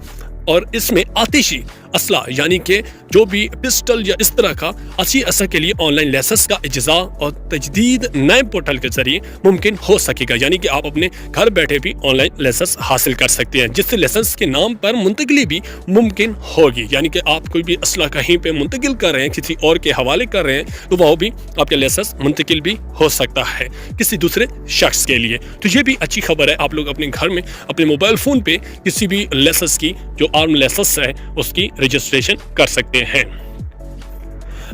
اور اس میں آتشی اسلحہ یعنی کہ جو بھی پسٹل یا اس طرح کا آتشی اسلحہ کے لیے آن لائن لائسنس کا اجزا اور تجدید نئے پورٹل کے ذریعے ممکن ہو سکے گا، یعنی کہ آپ اپنے گھر بیٹھے بھی آن لائن لائسنس حاصل کر سکتے ہیں، جس سے لائسنس کے نام پر منتقلی بھی ممکن ہوگی، یعنی کہ آپ کوئی بھی اسلحہ کہیں پہ منتقل کر رہے ہیں، کسی اور کے حوالے کر رہے ہیں، تو وہ بھی آپ کا لائسنس منتقل بھی ہو سکتا ہے کسی دوسرے شخص کے لیے۔ تو یہ بھی اچھی خبر ہے، آپ لوگ اپنے گھر میں اپنے موبائل فون پہ کسی بھی لائسنس کی جو آرم لائسنس ہے اس کی رجسٹریشن کر سکتے ہیں۔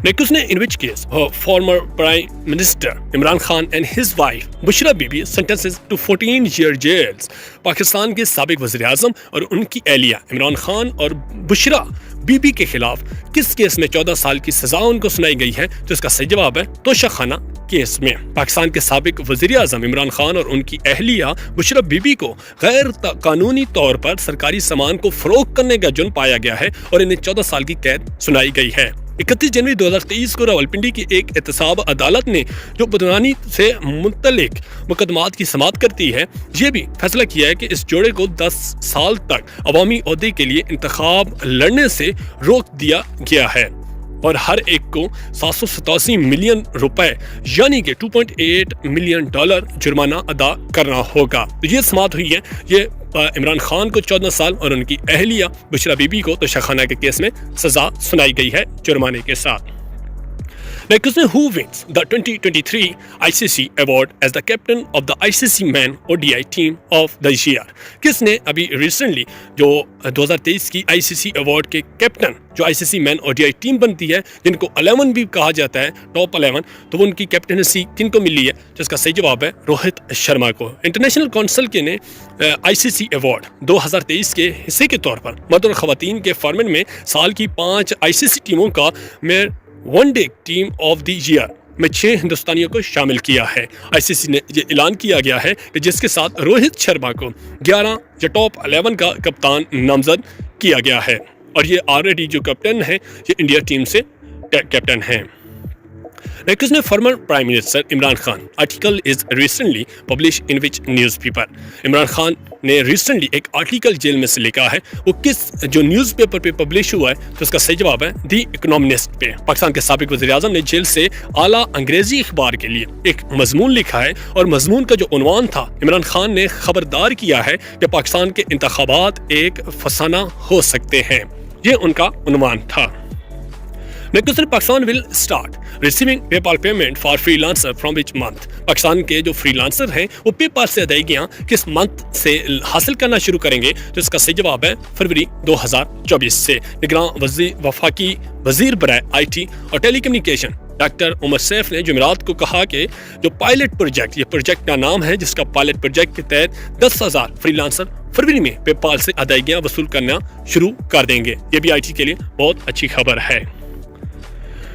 نیکسٹ نے in which case former Prime Minister Imran Khan and his wife Bushra Bibi sentences to 14-year jails Pakistan کے سابق وزیر اعظم اور ان کی اہلیہ عمران خان اور بشرا بی بی کے خلاف کس کیس میں 14 سال کی سزا ان کو سنائی گئی ہے؟ تو اس کا صحیح جواب ہے توشہ خانہ کیس میں۔ پاکستان کے سابق وزیر اعظم عمران خان اور ان کی اہلیہ بشرا بی بی کو غیر قانونی طور پر سرکاری سامان کو فروخت کرنے کا جرم پایا گیا ہے اور انہیں 14 سال کی قید سنائی گئی ہے۔ 31 جنوری 2023 کو راولپنڈی کی ایک احتساب عدالت نے جو بدعنوانی سے متعلق مقدمات کی سماعت کرتی ہے، یہ بھی فیصلہ کیا ہے کہ اس جوڑے کو 10 سال تک عوامی عہدے کے لیے انتخاب لڑنے سے روک دیا گیا ہے اور ہر ایک کو 787 ملین روپے یعنی کہ $2.8 ملین جرمانہ ادا کرنا ہوگا۔ تو یہ سماعت ہوئی ہے، یہ عمران خان کو 14 سال اور ان کی اہلیہ بشرا بی بی کو توشہ خانہ کے کیس میں سزا سنائی گئی ہے جرمانے کے ساتھ۔ Who wins the 2023 ICC award as the captain of the ICC Men ODI team of the year؟ کس نے ابھی ریسنٹلی جو 2023 کی ICC ایوارڈ کے کیپٹن جو ICC مین ODI ٹیم بنتی ہے جن کو 11 بھی کہا جاتا ہے، ٹاپ 11، تو وہ ان کی کیپٹنسی کن کو ملی ہے؟ جس کا صحیح جواب ہے روہت شرما کو۔ انٹرنیشنل کونسل کے نے ICC ایوارڈ 2023 کے حصے کے طور پر مرد اور خواتین کے فارمیٹ میں سال کی 5 ICC ٹیموں کا میں one day team of the year میں 6 ہندوستانیوں کو شامل کیا ہے۔ ICC نے یہ اعلان کیا گیا ہے کہ جس کے ساتھ روہت شرما کو 11 یا ٹاپ 11 کا کپتان نامزد کیا گیا ہے، اور یہ آلریڈی جو کیپٹن ہے یہ انڈیا ٹیم سے کیپٹن ہیں۔ Next نے former Prime Minister Imran Khan article is recently published in which newspaper؟ Imran Khan نے ریسنٹلی ایک آرٹیکل جیل میں سے لکھا ہے، وہ کس جو نیوز پیپر پہ پبلش ہوا ہے؟ تو اس کا صحیح جواب ہے دی اکنامسٹ پہ۔ پاکستان کے سابق وزیر اعظم نے جیل سے اعلیٰ انگریزی اخبار کے لیے ایک مضمون لکھا ہے، اور مضمون کا جو عنوان تھا، عمران خان نے خبردار کیا ہے کہ پاکستان کے انتخابات ایک فسانہ ہو سکتے ہیں، یہ ان کا عنوان تھا۔ Pakistan will start receiving PayPal payment for freelancer from which month؟ Pakistan کے جو فری لانسر ہیں وہ پے پال سے ادائیگیاں کس منتھ سے حاصل کرنا شروع کریں گے؟ تو اس کا صحیح جواب ہے فروری 2024 سے۔ نگراں وفاقی وزیر برائے IT اور ٹیلی کمیونیکیشن ڈاکٹر عمر سیف نے جمعرات کو کہا کہ جو پائلٹ پروجیکٹ، یہ پروجیکٹ کا نام ہے جس کا پائلٹ پروجیکٹ کے تحت 10,000 فری لانسر فروری میں پے پال سے ادائیگیاں وصول کرنا شروع کر دیں گے۔ یہ بھی IT کے لیے بہت اچھی خبر ہے۔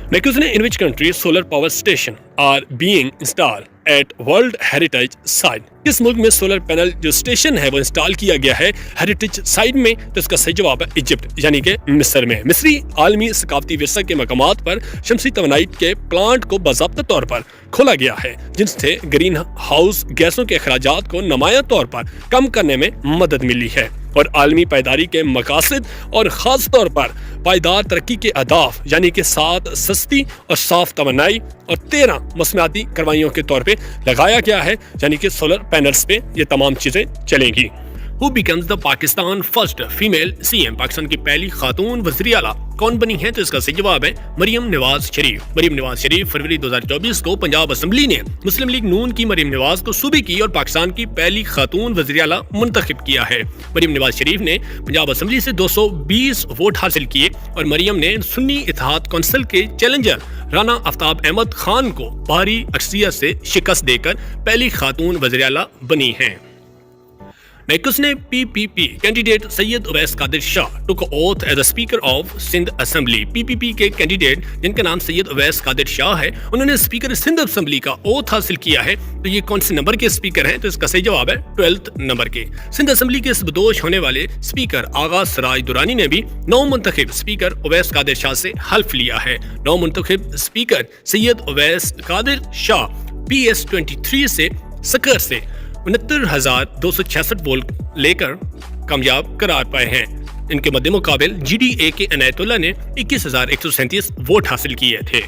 Next in which country solar power station are being installed at World Heritage Site؟ کس ملک میں سولر پینل جو اسٹیشن ہے وہ انسٹال کیا گیا ہے ہیریٹیج سائٹ میں؟ تو اس کا صحیح جواب ہے ایجپٹ یعنی کہ مصر میں۔ مصری عالمی ثقافتی ورثہ کے مقامات پر شمسی توانائی کے پلانٹ کو باضابطہ طور پر کھولا گیا ہے، جن سے گرین ہاؤس گیسوں کے اخراجات کو نمایاں طور پر کم کرنے میں مدد ملی ہے، اور عالمی پائیداری کے مقاصد اور خاص طور پر پائیدار ترقی کے اہداف یعنی کہ 7 سستی اور صاف توانائی اور 13 موسمیاتی کروائیوں کے طور پہ لگایا گیا ہے، یعنی کہ سولر پینلز پہ یہ تمام چیزیں چلیں گی۔ Who becomes the Pakistan first female CM? Pakistan की पहली खातून वज़ीर आला कौन बनी है? तो इसका सही जवाब है मरियम नवाज शरीफ। मरियम नवाज शरीफ फरवरी 2024 को पंजाब असेंबली ने मुस्लिम लीग नून की मरियम नवाज को सूबे की और पाकिस्तान की पहली खातून वज़ीर आला मुंतखब किया है। मरियम नवाज शरीफ ने पंजाब असेंबली से 220 वोट हासिल किए और मरियम ने सुन्नी इत्तेहाद कौंसिल के चैलेंजर राना आफ्ताब अहमद खान को भारी अक्सरियत से शिकस्त देकर पहली खातून वज़ीर आला बनी हैं। नेक्स्ट ने PPP candidate Syed Uwais Qadir Shah took oath as a speaker of Sindh assembly. PPP के कैंडिडेट जिनका नाम सैयद उवैस कादिर शाह है, उन्होंने स्पीकर सिंध असेंबली का ओथ हासिल किया है। तो ये कौन से नंबर के स्पीकर हैं? तो इसका सही जवाब है 12th नंबर के। सिंध असेंबली के बदोश होने वाले स्पीकर आगा सराज दुरानी ने भी नौ मुंतखब स्पीकर उवैस कादिर शाह से हल्फ लिया है। नौ मुंतखब स्पीकर सैयद उवैस कादिर शाह PS23 से सकर से 69,266 वोट लेकर कामयाब करार पाए हैं। इनके मद्दे मुकाबिल GDA के अनायतुल्लाह ने 21,137 वोट हासिल किए थे।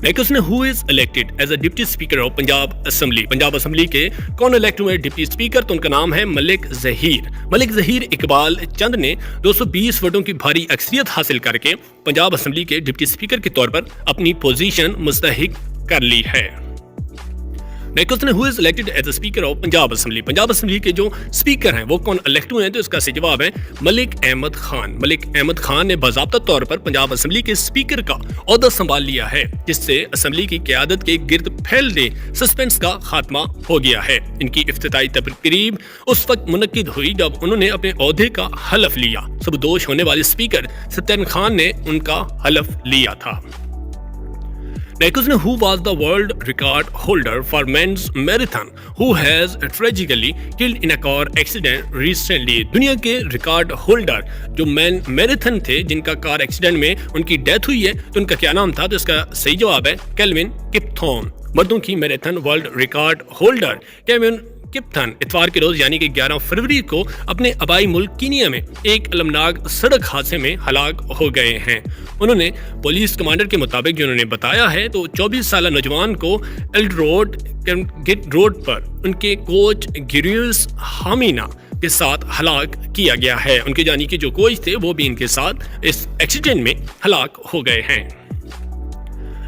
नेक्स्ट ने who is elected as a deputy speaker of Punjab assembly. Punjab assembly के कौन इलेक्ट हुए डिप्टी स्पीकर? तो उनका नाम है मलिक जहीर। मलिक जहीर इकबाल चंद ने 220 वोटों की भारी अक्सरियत हासिल करके पंजाब असेंबली के डिप्टी स्पीकर के तौर पर अपनी पोजीशन मुस्तहिक कर ली है। नेक्स्ट ने who is elected as a speaker of Punjab assembly. Punjab assembly के जो स्पीकर हैं वो कौन इलेक्ट हुए हैं? तो इसका सही जवाब है मलिक अहमद खान। मलिक अहमद खान ने बाज़ाब्ता तौर पर पंजाब असेंबली के स्पीकर का ओहदा संभाल लिया है, जिससे असेंबली की क़यादत के गिर्द फैलने सस्पेंस का खात्मा हो गया है। इनकी इफ्तिताई तकरीब उस वक्त मुनक्किद हुई जब उन्होंने अपने ओहदे का हलफ लिया। सबदोश होने वाले स्पीकर सत्यन खान ने उनका हलफ लिया था। Next, who was the world record holder for men's marathon who has tragically killed in a car accident recently? दुनिया के रिकॉर्ड होल्डर जो मैन मैराथन थे जिनका कार एक्सीडेंट में उनकी डेथ हुई है, तो उनका क्या नाम था? तो इसका सही जवाब है केल्विन किप्थॉन। मर्दों की marathon world record holder Kelvin Kiptum इतवार के रोज यानी कि 11 फरवरी को अपने आबाई मुल्क कीनिया में एक अलमनाक सड़क हादसे में हलाक हो गए हैं। उन्होंने पुलिस कमांडर के मुताबिक जो उन्होंने बताया है तो 24 साल नौजवान को गेट रोड पर उनके कोच गिरियस हामिना के साथ हलाक किया गया है। उनके जानी कि जो कोच थे वो भी इनके साथ इस एक्सीडेंट में हलाक हो गए हैं।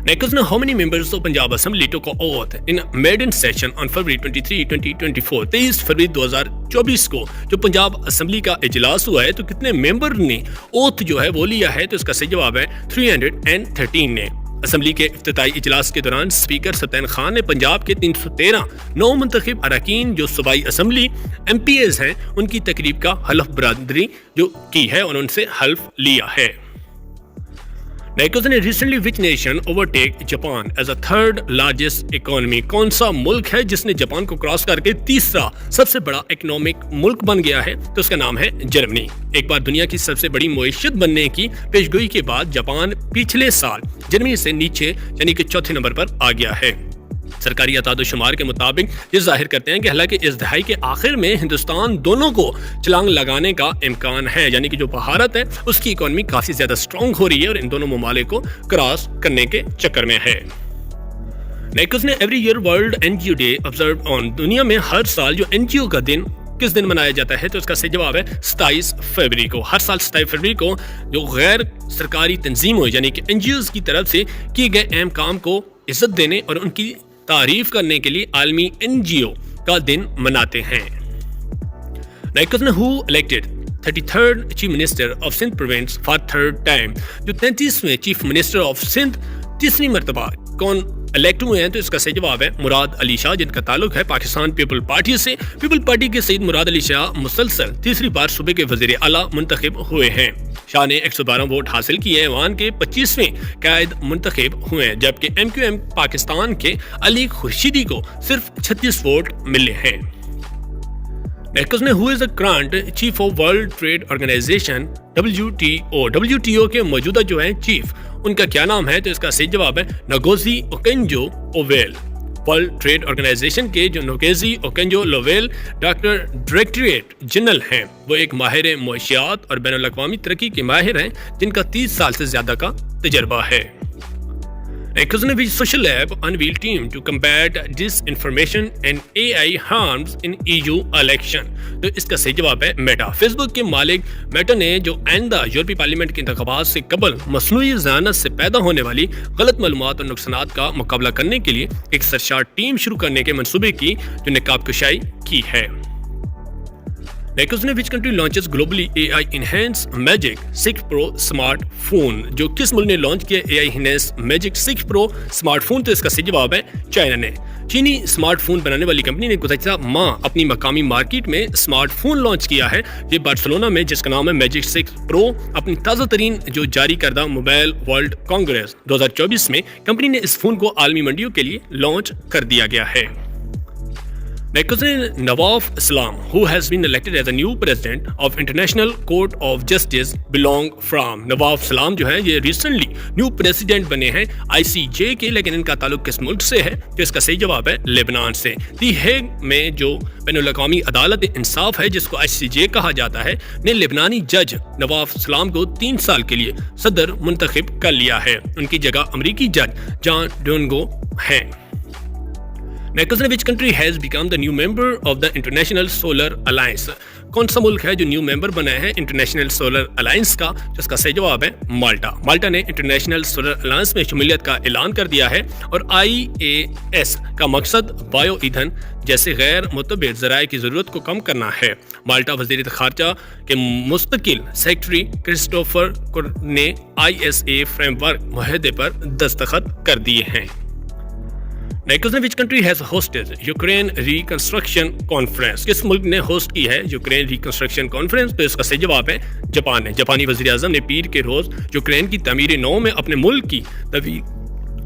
Next, how many members of Punjab Assembly took oath in maiden session on February 23, 2024? 23 फरवरी 2024 को जो पंजाब असेंबली का इजलास हुआ है तो कितने मेंबर ने ओथ जो है वो लिया है? तो इसका सही जवाब है 313 ने। असेंबली के इफ्तिताई इजलास के दौरान स्पीकर सत्यन खान ने पंजाब के 313 नौ मुंतखब अरकान जो सूबाई असेंबली MPAs हैं उनकी तकरीब का हल्फ बरादरी जो की है और उनसे हल्फ लिया है। Next, recently which nation overtake Japan as a third largest economy? कौन सा मुल्क है जिसने जापान को क्रॉस करके तीसरा सबसे बड़ा इकोनॉमिक मुल्क बन गया है? तो उसका नाम है जर्मनी। एक बार दुनिया की सबसे बड़ी मईशत बनने की पेशगोई के बाद जापान पिछले साल जर्मनी से नीचे यानी कि चौथे नंबर पर आ गया है। सरकारी अतादुशुमार के मुताबिक ये जाहिर करते हैं कि हालांकि इस दहाई के आखिर में हिंदुस्तान दोनों को छलांग लगाने का इम्कान है, यानी कि जो भारत है उसकी इकोनॉमी काफ़ी ज़्यादा स्ट्रॉन्ग हो रही है और इन दोनों ममालिक को क्रॉस करने के चक्कर में है। नेक्स्ट ने every year world NGO day observe on. दुनिया में हर साल जो NGO का दिन किस दिन मनाया जाता है? तो इसका सही जवाब है 27 फरवरी को। हर साल 27 फरवरी को जो गैर सरकारी तंजीम हो यानी कि NGOs की तरफ से किए गए अहम काम को इज्जत देने और उनकी तारीफ करने के लिए आलमी NGO का दिन मनाते हैं। नेक्स्ट ने who elected 33rd chief minister of Sindh province for third time. जो 33वें चीफ मिनिस्टर ऑफ सिंध तीसरी मरतबा कौन इलेक्ट हुए हैं? तो इसका सही जवाब है मुराद अली शाह, जिनका ताल्लुक है पाकिस्तान पीपल पार्टी से। पीपल पार्टी के सईद मुराद अली शाह मुसलसल तीसरी बार सूबे के वजीर आला मुंतखब हुए हैं। शाह ने 112 वोट हासिल किए हैं। वान के 25वें कायद मुंतखब हुए हैं, जबकि MQM पाकिस्तान के अली खुर्शीदी को सिर्फ 36 वोट मिले हैं। नेक्स्ट ने who is the current chief of world trade organisation WTO के मौजूदा जो है चीफ, उनका क्या नाम है? तो इसका सही जवाब है Ngozi Okonjo Iweala. World trade Organization के जो Ngozi Okonjo Iweala directorate general हैं, वो एक माहिर मुआशियात और बैनुल अक़वामी तरक्की के माहिर हैं जिनका 30 साल से ज्यादा का तजर्बा है। Kuznevich Social Lab unveiled team to combat disinformation and AI harms in EU election. تو اس کا صحیح جواب ہے میٹا. فیس بک کے مالک میٹا نے جو آئندہ یورپی پارلیمنٹ کے انتخابات سے قبل مصنوعی ذہانت سے پیدا ہونے والی غلط معلومات اور نقصانات کا مقابلہ کرنے کے لیے ایک سرشار ٹیم شروع کرنے کے منصوبے کی جو نقاب کشائی کی ہے. Which country launches globally AI enhanced Magic 6 Pro smart phone? جو کس ملک نے لانچ کیا AI enhanced Magic 6 Pro smart phone؟ تو اس کا صحیح جواب ہے چائنا نے. چینی اسمارٹ فون بنانے والی کمپنی نے گزشتہ ماہ اپنی مقامی مارکیٹ میں اسمارٹ فون لانچ کیا ہے. یہ بارسلونا میں جس کا نام ہے میجک 6 پرو اپنی تازہ ترین جو جاری کردہ موبائل ورلڈ کانگریس 2024 میں کمپنی نے اس فون کو عالمی منڈیوں کے لیے لانچ کر دیا گیا ہے. Nawaf Islam, who has been elected as a new president of International Court of Justice, belong from. Nawaf اسلام جو ہیں یہ ریسنٹلی نیو پریزیڈنٹ بنے ہیں ICJ کے, لیکن ان کا تعلق کس ملک سے ہے؟ تو اس کا صحیح جواب ہے لیبنان سے. دی ہیگ میں جو بین الاقوامی عدالت انصاف ہے جس کو ICJ کہا جاتا ہے نے لبنانی جج نواف اسلام کو 3 سال کے لیے صدر منتخب کر لیا ہے. ان کی جگہ امریکی جج جان ڈونگو ہیں. Which country has become the new member of the International Solar Alliance? کون سا ملک ہے جو نیو ممبر بنا ہے انٹرنیشنل سولر الائنس کا؟ جس کا صحیح جواب ہے مالٹا. مالٹا نے انٹرنیشنل سولر الائنس میں شمولیت کا اعلان کر دیا ہے اور IAS کا مقصد بایو ایندھن جیسے غیر معتبر ذرائع کی ضرورت کو کم کرنا ہے. مالٹا وزیر خارجہ کے مستقل سیکرٹری کرسٹوفر نے ISA فریم ورک معاہدے پر دستخط کر دیے ہیں. Which country has hosted Ukraine Reconstruction Conference? کس ملک نے ہوسٹ کی ہے یوکرین ریکنسٹرکشن کانفرنس؟ تو اس کا صحیح جواب ہے جاپان نے. جاپانی وزیر اعظم نے پیر کے روز یوکرین کی تعمیر نو میں اپنے ملک کی طویل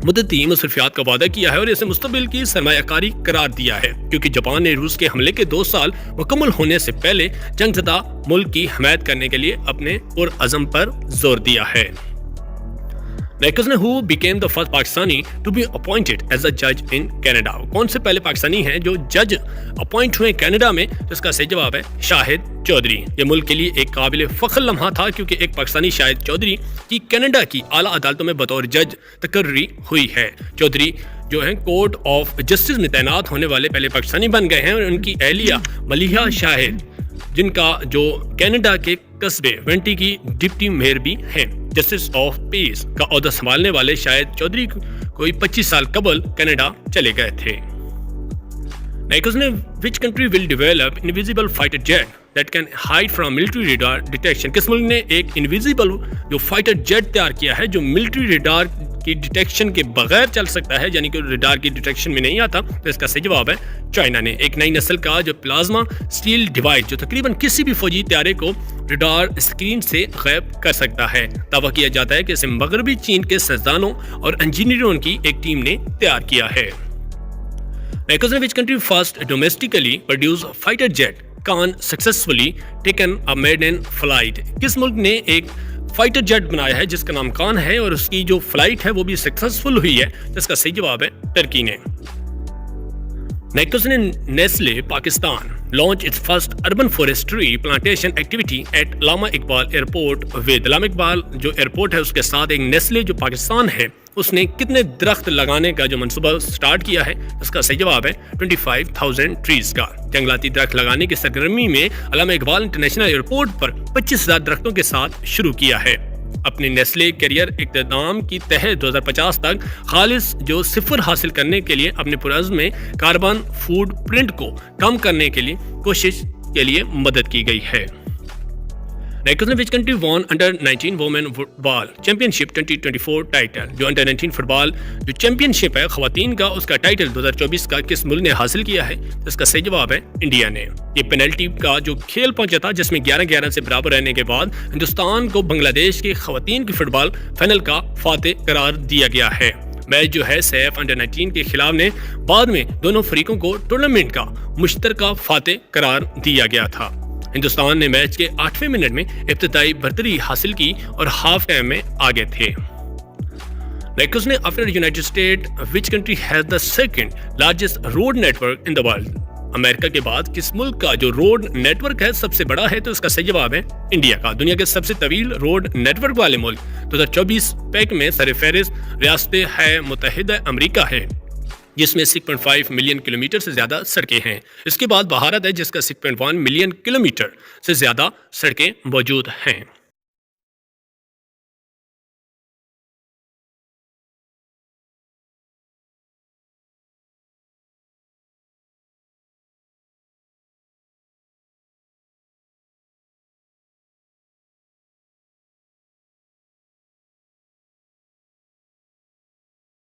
مدتی مصرفیات کا وعدہ کیا ہے اور اسے مستقبل کی سرمایہ کاری قرار دیا ہے, کیونکہ جاپان نے روس کے حملے کے 2 سال مکمل ہونے سے پہلے جنگ زدہ ملک کی حمایت کرنے کے لیے اپنے پرعزم پر زور دیا ہے. Who became the first Pakistani to be appointed as a judge in Canada? کون سے پہلے پاکستانی ہیں جو جج اپوائنٹ ہوئے کینیڈا میں؟ جس کا صحیح جواب ہے شاہد چودھری. یہ ملک کے لیے ایک قابل فخر لمحہ تھا کیونکہ ایک پاکستانی شاہد چودھری کی کینیڈا کی اعلیٰ عدالتوں میں بطور جج تقرری ہوئی ہے. چودھری جو ہیں کورٹ آف جسٹس میں تعینات ہونے والے پہلے پاکستانی بن گئے ہیں اور ان کی اہلیہ ملیحہ شاہد جن کا جو کینیڈا کے قصبے وینٹی کی ڈپٹی میئر بھی ہیں. جسٹس آف پیس کا عہدہ سنبھالنے والے شاہد چودھری کوئی 25 سال قبل کینیڈا چلے گئے تھے. Which country will develop invisible fighter jet that can hide from military radar detection? کس ملک نے ایک انویزیبل جو فائٹر جیٹ تیار کیا ہے جو ملٹری ریڈار کی ڈیٹیکشن کے بغیر چل سکتا ہے, یعنی کہ ریڈار کی ڈیٹیکشن میں نہیں آتا؟ تو اس کا صحیح جواب ہے چائنا نے. ایک نئی نسل کا جو پلازما اسٹیل ڈیوائس جو تقریباً کسی بھی فوجی طیارے کو ریڈار اسکرین سے غائب کر سکتا ہے. دعویٰ کیا جاتا ہے کہ اسے مغربی چین کے سائنسدانوں اور انجینئروں کی ایک ٹیم نے تیار کیا ہے. Which country first domestically produced fighter jet can successfully taken a maiden flight? کس ملک نے ایک فائٹر جیٹ بنایا ہے جس کا نام کان ہے اور اس کی جو فلائٹ ہے وہ بھی سکسیسفل ہوئی ہے؟ جس کا صحیح جواب ہے ٹرکی نے. Nestle Pakistan launched its first urban forestry plantation activity at Lama Iqbal Airport with Lama Iqbal جو ایئرپورٹ ہے اس کے ساتھ ایک نیسلے جو پاکستان ہے اس نے کتنے درخت لگانے کا جو منصوبہ سٹارٹ کیا ہے؟ اس کا صحیح جواب ہے 25,000 ٹریز کا. جنگلاتی درخت لگانے کی سرگرمی میں علامہ اقبال انٹرنیشنل ایئرپورٹ پر 25,000 درختوں کے ساتھ شروع کیا ہے. اپنے نیسلے کیریئر اقتدام کی تحت 2050 تک خالص جو صفر حاصل کرنے کے لیے اپنے پرعزم میں کاربن فوڈ پرنٹ کو کم کرنے کے لیے کوشش کے لیے مدد کی گئی ہے. Which country won under-19 women football championship 2024 title? جو انڈر 19 فٹ بال جو چیمپئن شپ ہے خواتین کا اس کا ٹائٹل 2024 کا کس ملک نے حاصل کیا ہے؟ اس کا صحیح جواب ہے انڈیا نے. یہ پینلٹی کا جو کھیل پہنچا تھا جس میں 11-11 سے برابر رہنے کے بعد ہندوستان کو بنگلہ دیش کی خواتین کی فٹ بال فائنل کا فاتح قرار دیا گیا ہے. میچ جو ہے سیف انڈر 19 کے خلاف نے بعد میں دونوں فریقوں کو ٹورنامنٹ کا مشترکہ فاتح قرار دیا گیا تھا. ہندوستان نے میچ کے 8ویں منٹ میں ابتدائی برتری حاصل کی اور ہاف ٹائم میں آگے تھے. After United States, which country has the second largest road network in the world? امریکہ کے بعد کس ملک کا جو روڈ نیٹ ورک ہے سب سے بڑا ہے؟ تو اس کا صحیح جواب ہے انڈیا کا۔ دنیا کے سب سے طویل روڈ نیٹ ورک والے ملک 2024 پیک میں سر فہرست ریاست متحدہ امریکہ ہے، جس میں 6.5 ملین کلومیٹر سے زیادہ سڑکیں ہیں۔ اس کے بعد بھارت ہے، جس کا 6.1 ملین کلومیٹر سے زیادہ سڑکیں موجود ہیں۔